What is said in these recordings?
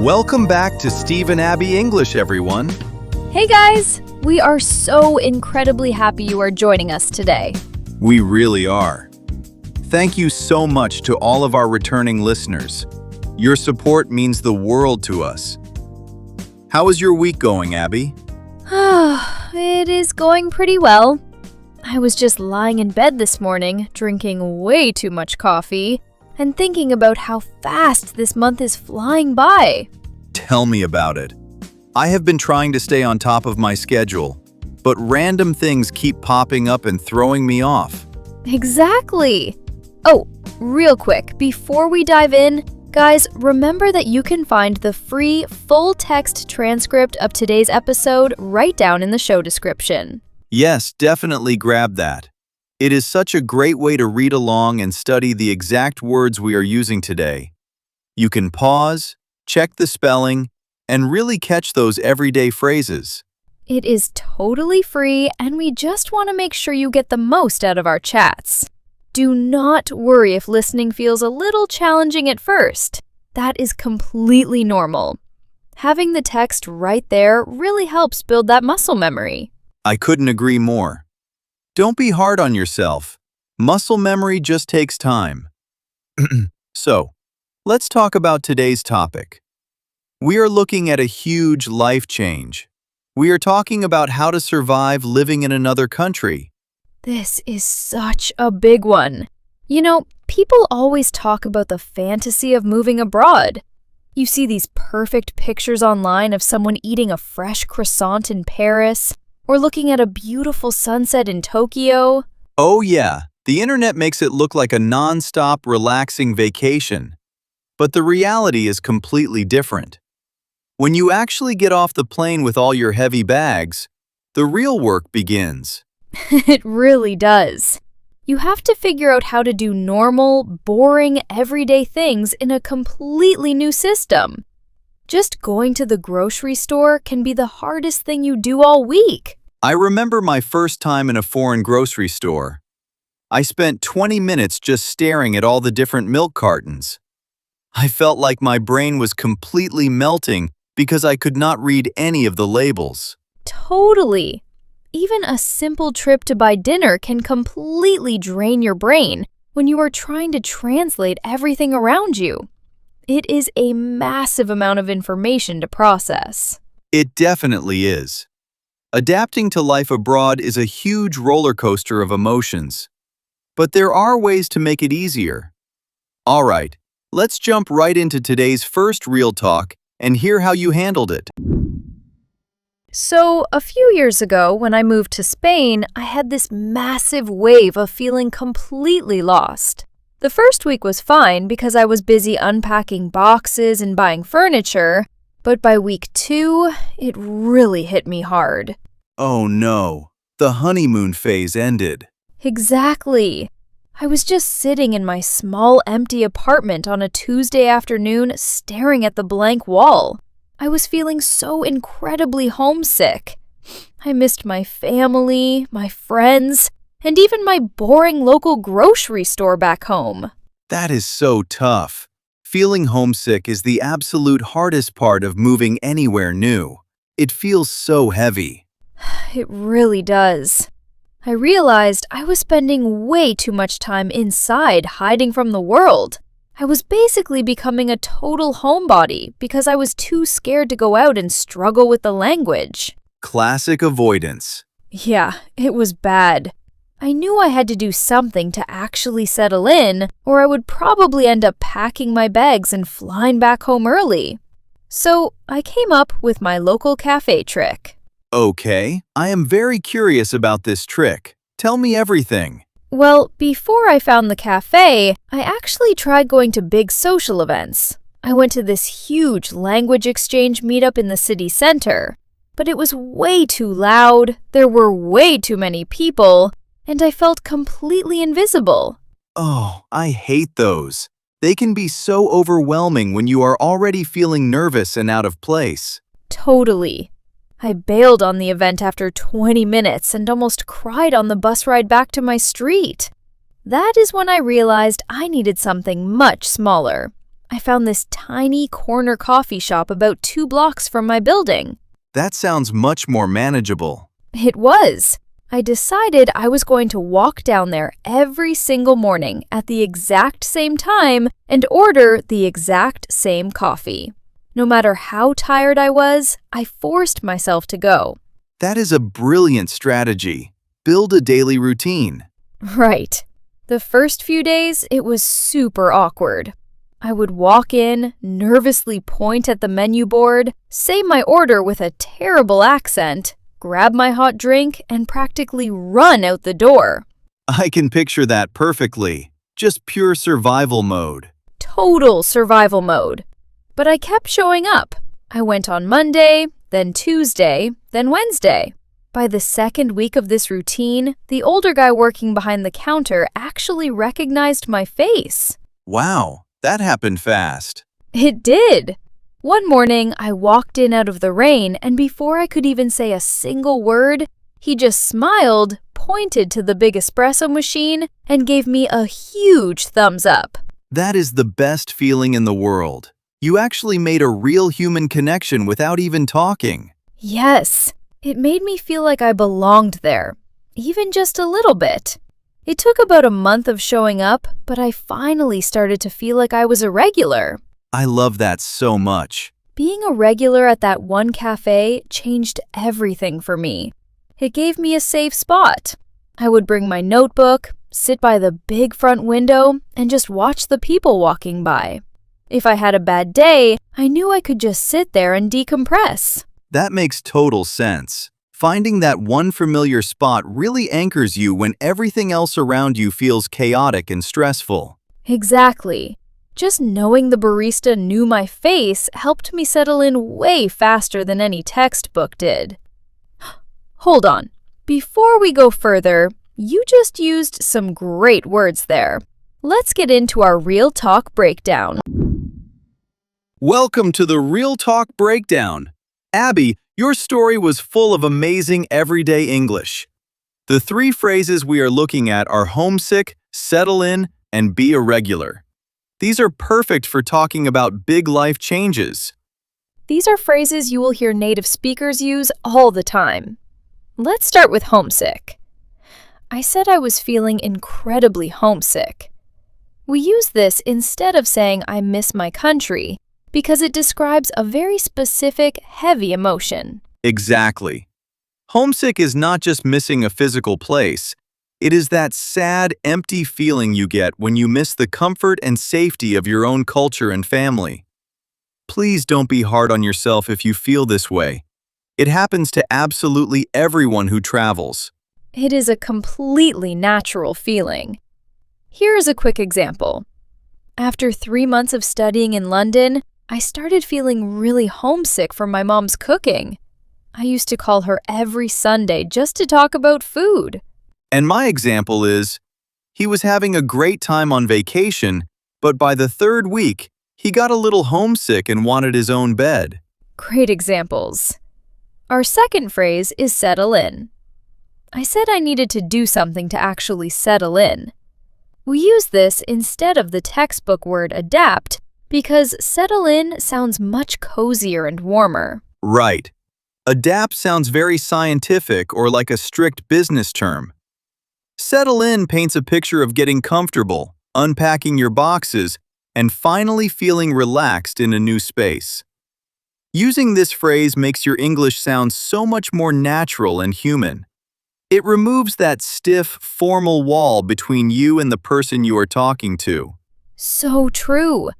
Welcome back to Steve and Abby English, everyone. Hey guys! We are so incredibly happy you are joining us today. We really are. Thank you so much to all of our returning listeners. Your support means the world to us. How is your week going, Abby? It is going pretty well. I was just lying in bed this morning, drinking way too much coffee, and thinking about how fast this month is flying by. Tell me about it. I have been trying to stay on top of my schedule, but random things keep popping up and throwing me off. Exactly. Oh, real quick, before we dive in, guys, remember that you can find the free full-text transcript of today's episode right down in the show description. Yes, definitely grab that. It is such a great way to read along and study the exact words we are using today. You can pause, check the spelling, and really catch those everyday phrases. It is totally free, and we just want to make sure you get the most out of our chats. Do not worry if listening feels a little challenging at first. That is completely normal. Having the text right there really helps build that muscle memory. I couldn't agree more. Don't be hard on yourself. Muscle memory just takes time. So, let's talk about today's topic. We are looking at a huge life change. We are talking about how to survive living in another country. This is such a big one. You know, people always talk about the fantasy of moving abroad. You see these perfect pictures online of someone eating a fresh croissant in Paris, or looking at a beautiful sunset in Tokyo. Oh yeah, the internet makes it look like a non-stop relaxing vacation. But the reality is completely different. When you actually get off the plane with all your heavy bags, the real work begins. It really does. You have to figure out how to do normal, boring, everyday things in a completely new system. Just going to the grocery store can be the hardest thing you do all week. I remember my first time in a foreign grocery store. I spent 20 minutes just staring at all the different milk cartons. I felt like my brain was completely melting because I could not read any of the labels. Totally. Even a simple trip to buy dinner can completely drain your brain when you are trying to translate everything around you. It is a massive amount of information to process. It definitely is. Adapting to life abroad is a huge roller coaster of emotions. But there are ways to make it easier. All right, let's jump right into today's first real talk and hear how you handled it. So, a few years ago, when I moved to Spain, I had this massive wave of feeling completely lost. The first week was fine because I was busy unpacking boxes and buying furniture, but by week 2, it really hit me hard. Oh no, the honeymoon phase ended. Exactly. I was just sitting in my small empty apartment on a Tuesday afternoon staring at the blank wall. I was feeling so incredibly homesick. I missed my family, my friends, and even my boring local grocery store back home. That is so tough. Feeling homesick is the absolute hardest part of moving anywhere new. It feels so heavy. It really does. I realized I was spending way too much time inside hiding from the world. I was basically becoming a total homebody because I was too scared to go out and struggle with the language. Classic avoidance. Yeah, it was bad. I knew I had to do something to actually settle in, or I would probably end up packing my bags and flying back home early. So I came up with my local cafe trick. Okay, I am very curious about this trick. Tell me everything. Well, before I found the cafe, I actually tried going to big social events. I went to this huge language exchange meetup in the city center, but it was way too loud, there were way too many people, and I felt completely invisible. Oh, I hate those. They can be so overwhelming when you are already feeling nervous and out of place. Totally. I bailed on the event after 20 minutes and almost cried on the bus ride back to my street. That is when I realized I needed something much smaller. I found this tiny corner coffee shop about 2 blocks from my building. That sounds much more manageable. It was. I decided I was going to walk down there every single morning at the exact same time and order the exact same coffee. No matter how tired I was, I forced myself to go. That is a brilliant strategy. Build a daily routine. Right. The first few days, it was super awkward. I would walk in, nervously point at the menu board, say my order with a terrible accent, grab my hot drink, and practically run out the door. I can picture that perfectly. Just pure survival mode. Total survival mode. But I kept showing up. I went on Monday, then Tuesday, then Wednesday. By the second week of this routine, the older guy working behind the counter actually recognized my face. Wow, that happened fast. It did. One morning, I walked in out of the rain, and before I could even say a single word, he just smiled, pointed to the big espresso machine, and gave me a huge thumbs up. That is the best feeling in the world. You actually made a real human connection without even talking. Yes, it made me feel like I belonged there, even just a little bit. It took about a month of showing up, but I finally started to feel like I was a regular. I love that so much. Being a regular at that one cafe changed everything for me. It gave me a safe spot. I would bring my notebook, sit by the big front window, and just watch the people walking by. If I had a bad day, I knew I could just sit there and decompress. That makes total sense. Finding that one familiar spot really anchors you when everything else around you feels chaotic and stressful. Exactly. Just knowing the barista knew my face helped me settle in way faster than any textbook did. Hold on. Before we go further, you just used some great words there. Let's get into our Real Talk breakdown. Welcome to the Real Talk Breakdown. Abby, your story was full of amazing everyday English. The 3 phrases we are looking at are homesick, settle in, and be a regular. These are perfect for talking about big life changes. These are phrases you will hear native speakers use all the time. Let's start with homesick. I said I was feeling incredibly homesick. We use this instead of saying I miss my country because it describes a very specific, heavy emotion. Exactly. Homesick is not just missing a physical place. It is that sad, empty feeling you get when you miss the comfort and safety of your own culture and family. Please don't be hard on yourself if you feel this way. It happens to absolutely everyone who travels. It is a completely natural feeling. Here is a quick example. After 3 months of studying in London, I started feeling really homesick for my mom's cooking. I used to call her every Sunday just to talk about food. And my example is, he was having a great time on vacation, but by the 3rd week, he got a little homesick and wanted his own bed. Great examples. Our second phrase is settle in. I said I needed to do something to actually settle in. We use this instead of the textbook word adapt because settle in sounds much cozier and warmer. Right. Adapt sounds very scientific or like a strict business term. Settle in paints a picture of getting comfortable, unpacking your boxes, and finally feeling relaxed in a new space. Using this phrase makes your English sound so much more natural and human. It removes that stiff, formal wall between you and the person you are talking to. So true.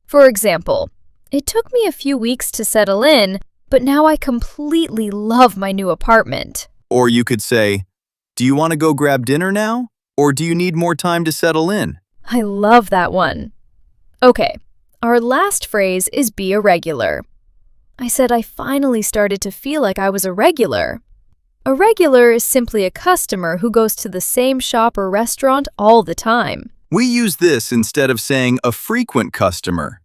For example, it took me a few weeks to settle in, but now I completely love my new apartment. Or you could say, do you want to go grab dinner now? Or do you need more time to settle in? I love that one. Okay, our last phrase is be a regular. I said I finally started to feel like I was a regular. A regular is simply a customer who goes to the same shop or restaurant all the time. We use this instead of saying a frequent customer.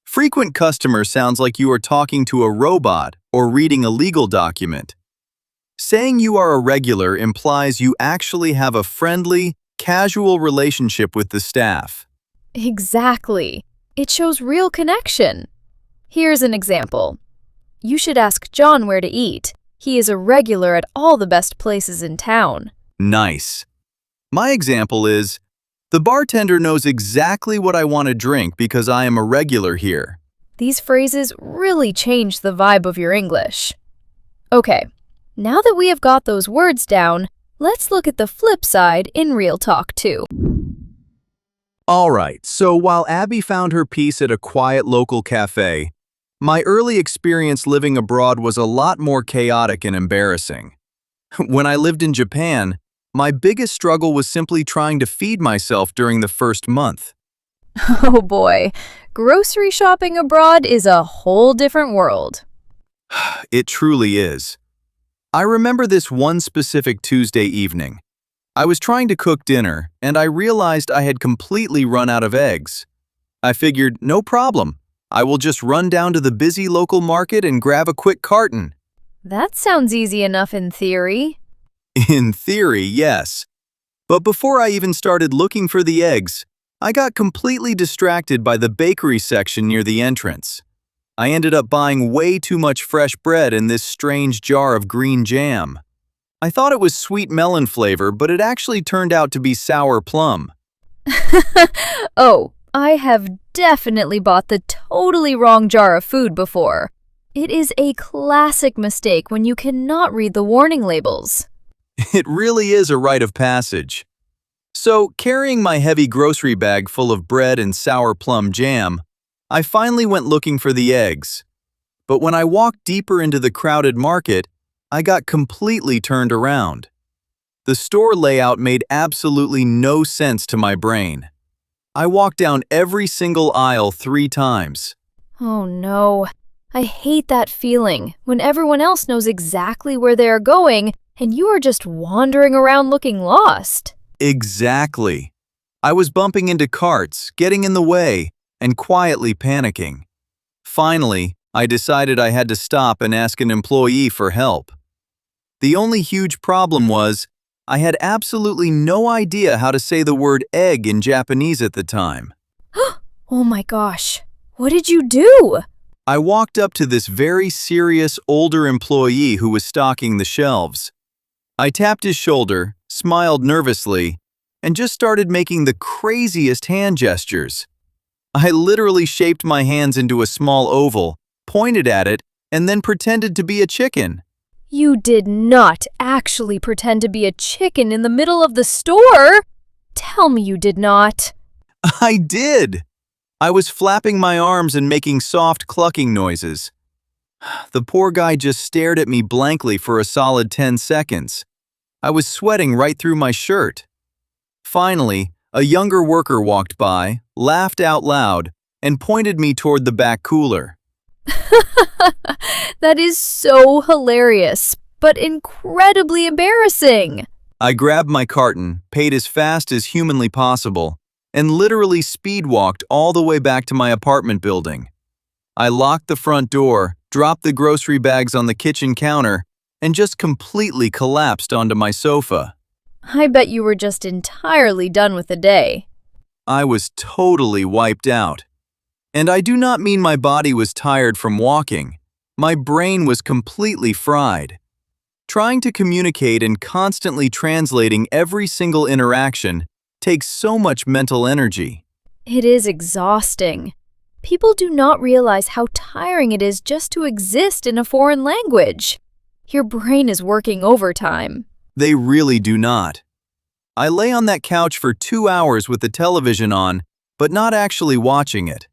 Frequent customer sounds like you are talking to a robot or reading a legal document. Saying you are a regular implies you actually have a friendly, casual relationship with the staff. Exactly. It shows real connection. Here's an example. You should ask John where to eat. He is a regular at all the best places in town. Nice. My example is, the bartender knows exactly what I want to drink because I am a regular here. These phrases really change the vibe of your English. Okay, now that we have got those words down, let's look at the flip side in real talk too. Alright, so while Abby found her peace at a quiet local cafe, my early experience living abroad was a lot more chaotic and embarrassing. When I lived in Japan, my biggest struggle was simply trying to feed myself during the first month. Oh boy, grocery shopping abroad is a whole different world. It truly is. I remember this one specific Tuesday evening. I was trying to cook dinner, and I realized I had completely run out of eggs. I figured, no problem. I will just run down to the busy local market and grab a quick carton. That sounds easy enough in theory. In theory, yes. But before I even started looking for the eggs, I got completely distracted by the bakery section near the entrance. I ended up buying way too much fresh bread and this strange jar of green jam. I thought it was sweet melon flavor, but it actually turned out to be sour plum. Oh, I have definitely bought the totally wrong jar of food before. It is a classic mistake when you cannot read the warning labels. It really is a rite of passage. So, carrying my heavy grocery bag full of bread and sour plum jam, I finally went looking for the eggs. But when I walked deeper into the crowded market, I got completely turned around. The store layout made absolutely no sense to my brain. I walked down every single aisle 3 times. Oh no, I hate that feeling when everyone else knows exactly where they are going and you are just wandering around looking lost. Exactly. I was bumping into carts, getting in the way, and quietly panicking. Finally, I decided I had to stop and ask an employee for help. The only huge problem was, I had absolutely no idea how to say the word egg in Japanese at the time. Oh my gosh, what did you do? I walked up to this very serious older employee who was stocking the shelves. I tapped his shoulder, smiled nervously, and just started making the craziest hand gestures. I literally shaped my hands into a small oval, pointed at it, and then pretended to be a chicken. You did not actually pretend to be a chicken in the middle of the store? Tell me you did not. I did! I was flapping my arms and making soft clucking noises. The poor guy just stared at me blankly for a solid 10 seconds. I was sweating right through my shirt. Finally, a younger worker walked by, laughed out loud, and pointed me toward the back cooler. That is so hilarious, but incredibly embarrassing. I grabbed my carton, paid as fast as humanly possible, and literally speed-walked all the way back to my apartment building. I locked the front door, dropped the grocery bags on the kitchen counter, and just completely collapsed onto my sofa. I bet you were just entirely done with the day. I was totally wiped out. And I do not mean my body was tired from walking. My brain was completely fried. Trying to communicate and constantly translating every single interaction takes so much mental energy. It is exhausting. People do not realize how tiring it is just to exist in a foreign language. Your brain is working overtime. They really do not. I lay on that couch for 2 hours with the television on, but not actually watching it.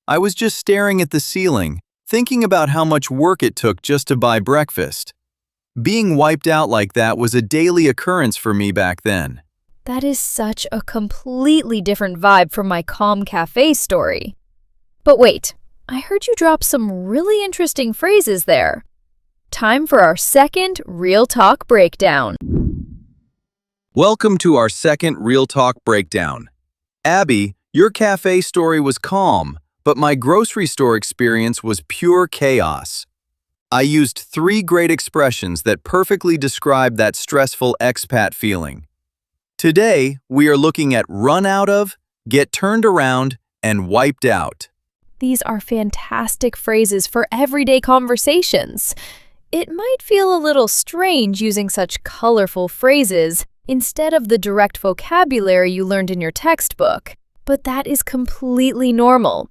I was just staring at the ceiling, thinking about how much work it took just to buy breakfast. Being wiped out like that was a daily occurrence for me back then. That is such a completely different vibe from my calm cafe story. But wait, I heard you drop some really interesting phrases there. Time for our second Real Talk Breakdown. Welcome to our second Real Talk Breakdown. Abby, your cafe story was calm, but my grocery store experience was pure chaos. I used 3 great expressions that perfectly describe that stressful expat feeling. Today, we are looking at run out of, get turned around, and wiped out. These are fantastic phrases for everyday conversations. It might feel a little strange using such colorful phrases instead of the direct vocabulary you learned in your textbook, but that is completely normal.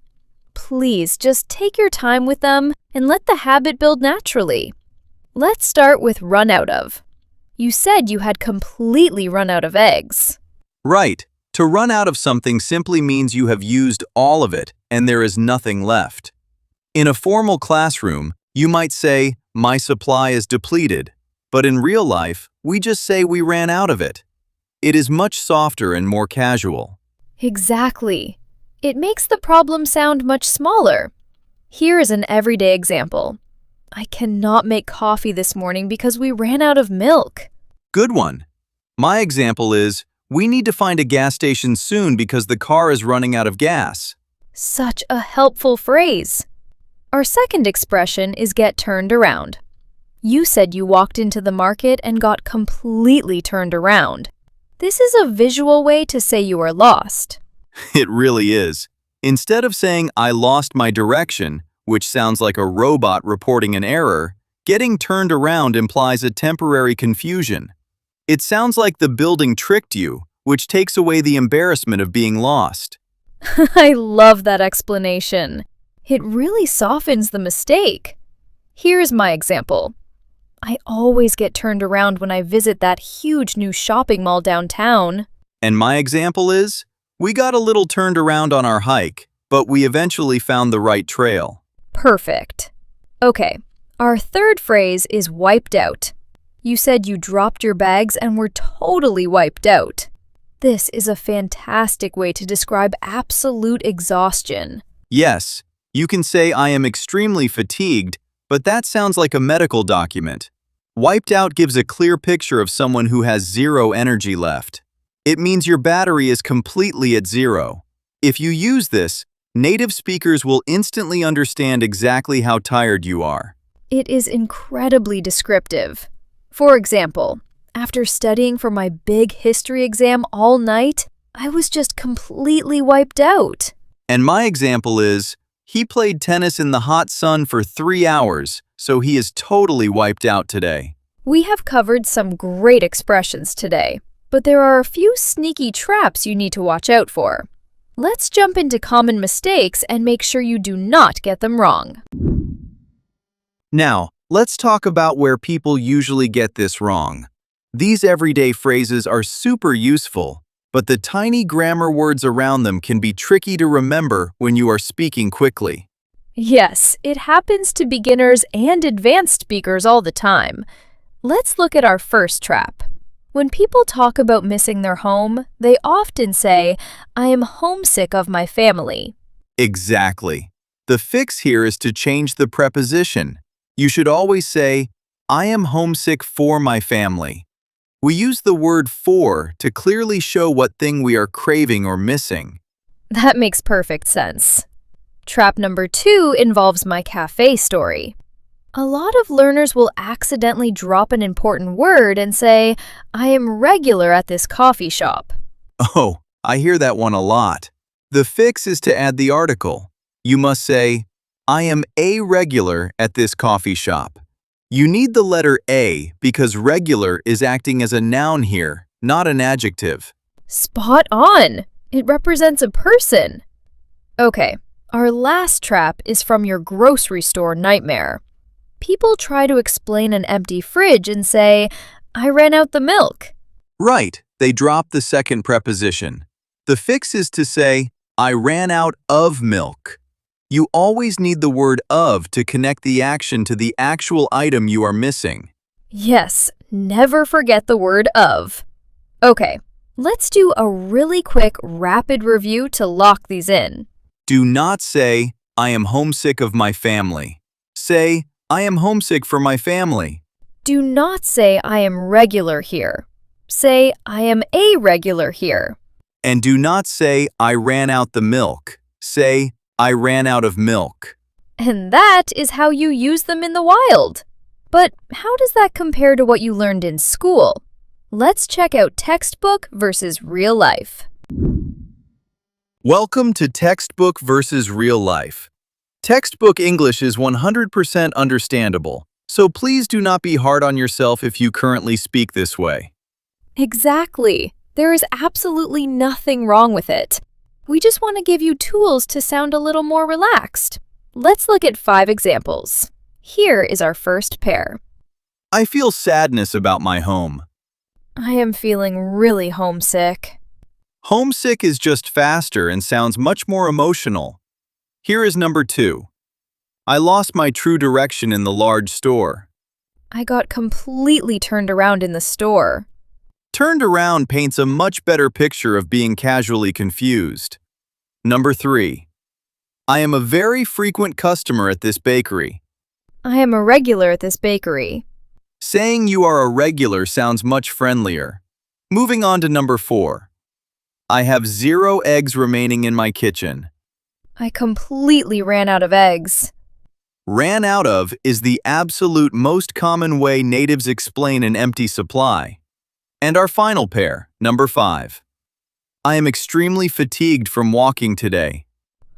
Please just take your time with them and let the habit build naturally. Let's start with run out of. You said you had completely run out of eggs. Right. To run out of something simply means you have used all of it and there is nothing left. In a formal classroom, you might say, "My supply is depleted," but in real life, we just say we ran out of it. It is much softer and more casual. Exactly. It makes the problem sound much smaller. Here is an everyday example. I cannot make coffee this morning because we ran out of milk. Good one. My example is, we need to find a gas station soon because the car is running out of gas. Such a helpful phrase. Our second expression is get turned around. You said you walked into the market and got completely turned around. This is a visual way to say you are lost. It really is. Instead of saying, "I lost my direction," which sounds like a robot reporting an error, getting turned around implies a temporary confusion. It sounds like the building tricked you, which takes away the embarrassment of being lost. I love that explanation. It really softens the mistake. Here's my example. I always get turned around when I visit that huge new shopping mall downtown. And my example is, we got a little turned around on our hike, but we eventually found the right trail. Perfect. Okay, our third phrase is wiped out. You said you dropped your bags and were totally wiped out. This is a fantastic way to describe absolute exhaustion. Yes, you can say I am extremely fatigued, but that sounds like a medical document. Wiped out gives a clear picture of someone who has zero energy left. It means your battery is completely at zero. If you use this, native speakers will instantly understand exactly how tired you are. It is incredibly descriptive. For example, after studying for my big history exam all night, I was just completely wiped out. And my example is, he played tennis in the hot sun for 3 hours, so he is totally wiped out today. We have covered some great expressions today, but there are a few sneaky traps you need to watch out for. Let's jump into common mistakes and make sure you do not get them wrong. Now, let's talk about where people usually get this wrong. These everyday phrases are super useful, but the tiny grammar words around them can be tricky to remember when you are speaking quickly. Yes, it happens to beginners and advanced speakers all the time. Let's look at our first trap. When people talk about missing their home, they often say, "I am homesick of my family." Exactly. The fix here is to change the preposition. You should always say, "I am homesick for my family." We use the word "for" to clearly show what thing we are craving or missing. That makes perfect sense. Trap number 2 involves my cafe story. A lot of learners will accidentally drop an important word and say, "I am regular at this coffee shop." Oh, I hear that one a lot. The fix is to add the article. You must say, "I am a regular at this coffee shop." You need the letter A because regular is acting as a noun here, not an adjective. Spot on! It represents a person. Okay, our last trap is from your grocery store nightmare. People try to explain an empty fridge and say, "I ran out the milk." Right, they drop the second preposition. The fix is to say, "I ran out of milk." You always need the word "of" to connect the action to the actual item you are missing. Yes, never forget the word "of." Okay, let's do a really quick rapid review to lock these in. Do not say, "I am homesick of my family." Say, "I am homesick for my family." Do not say, "I am regular here." Say, "I am a regular here." And do not say, "I ran out the milk." Say, "I ran out of milk." And that is how you use them in the wild. But how does that compare to what you learned in school? Let's check out textbook versus real life. Welcome to Textbook versus Real Life. Textbook English is 100% understandable, so please do not be hard on yourself if you currently speak this way. Exactly. There is absolutely nothing wrong with it. We just want to give you tools to sound a little more relaxed. Let's look at 5 examples. Here is our first pair. I feel sadness about my home. I am feeling really homesick. Homesick is just faster and sounds much more emotional. Here is number 2. I lost my true direction in the large store. I got completely turned around in the store. Turned around paints a much better picture of being casually confused. Number 3. I am a very frequent customer at this bakery. I am a regular at this bakery. Saying you are a regular sounds much friendlier. Moving on to number 4. I have 0 eggs remaining in my kitchen. I completely ran out of eggs. Ran out of is the absolute most common way natives explain an empty supply. And our final pair, number 5. I am extremely fatigued from walking today.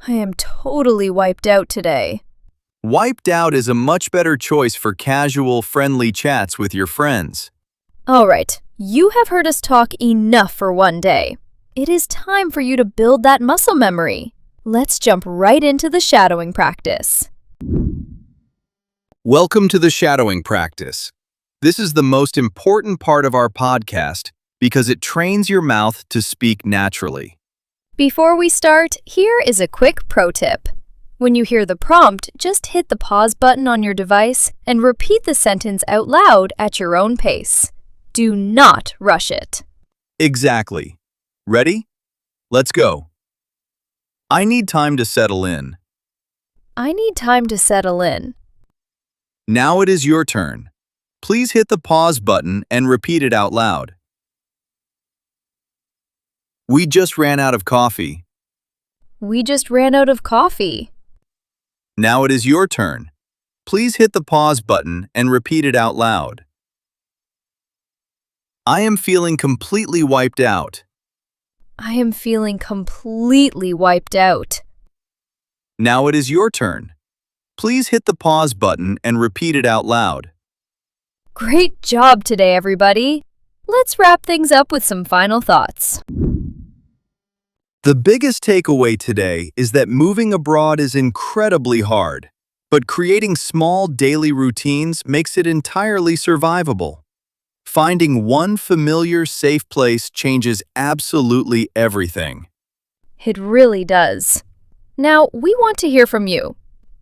I am totally wiped out today. Wiped out is a much better choice for casual, friendly chats with your friends. All right, you have heard us talk enough for one day. It is time for you to build that muscle memory. Let's jump right into the shadowing practice. Welcome to the shadowing practice. This is the most important part of our podcast because it trains your mouth to speak naturally. Before we start, here is a quick pro tip. When you hear the prompt, just hit the pause button on your device and repeat the sentence out loud at your own pace. Do not rush it. Exactly. Ready? Let's go. I need time to settle in. I need time to settle in. Now it is your turn. Please hit the pause button and repeat it out loud. We just ran out of coffee. We just ran out of coffee. Now it is your turn. Please hit the pause button and repeat it out loud. I am feeling completely wiped out. I am feeling completely wiped out. Now it is your turn. Please hit the pause button and repeat it out loud. Great job today, everybody. Let's wrap things up with some final thoughts. The biggest takeaway today is that moving abroad is incredibly hard, but creating small daily routines makes it entirely survivable. Finding one familiar, safe place changes absolutely everything. It really does. Now, we want to hear from you.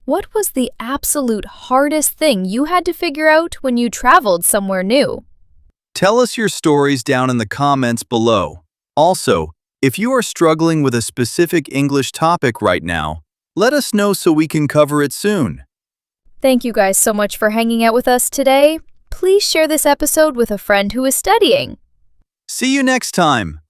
What was the absolute hardest thing you had to figure out when you traveled somewhere new? Tell us your stories down in the comments below. Also, if you are struggling with a specific English topic right now, let us know so we can cover it soon. Thank you guys so much for hanging out with us today. Please share this episode with a friend who is studying. See you next time.